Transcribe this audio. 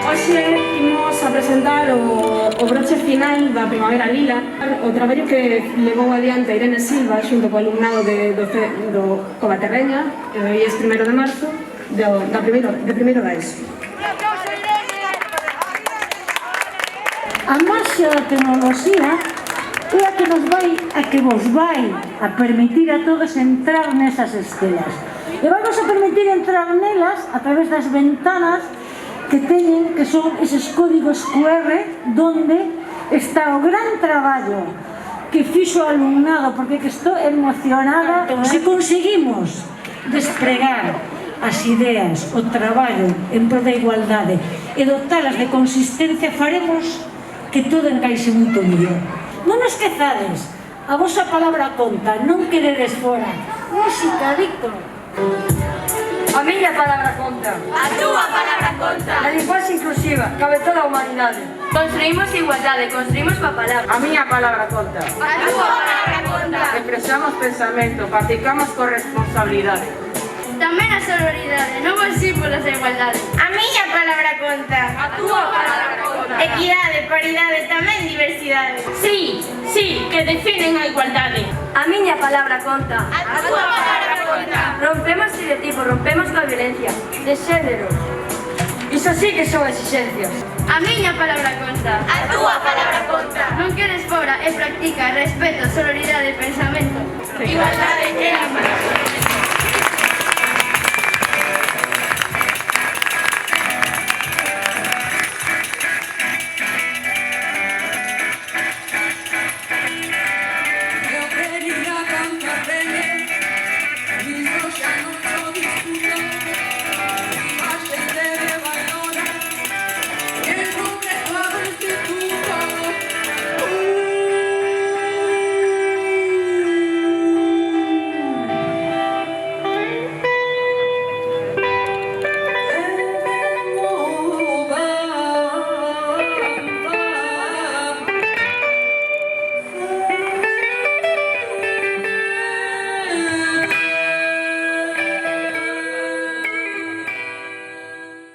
Hoxe imos a presentar o broche final da Primavera Lila, o traballo que levou adiante Irene Silva xunto co alumnado do Covaterreña, que hoxe é 1 de marzo, de primeiro da ESO. A máxia da tecnoloxía é a que vos vai a permitir a todos entrar nesas estelas. E vamos a permitir entrar nelas a través das ventanas que teñen, que son eses códigos QR, donde está o gran traballo que fixo o alumnado, porque que estou emocionada. Se conseguimos despregar as ideas, o traballo en pro da igualdade e dotalas de consistencia, faremos que todo encaixe moito mellor. Non esquezades, a vosa palabra conta, non queredes fora. Música, Víctor. A miña palabra conta. A túa palabra conta. A linguaxe inclusiva, cabe toda a humanidade. Construímos igualdade, construímos coa palabra. A miña palabra conta. A túa palabra conta. Expresamos pensamento, practicamos con responsabilidade. Tamén a sororidade, non vos ir polas da igualdade. A miña palabra conta. A túa palabra conta. Equidade, paridade, tamén diversidade. Sí, que definen a igualdade. A miña palabra conta. A túa palabra conta. Rompemos estereotipos, rompemos coa violencia de xénero. Iso sí que son exixencias. A miña palabra conta. A túa palabra conta. Non quedes fora e practica respeto, sororidade e pensamento. Igualdade é a palabra.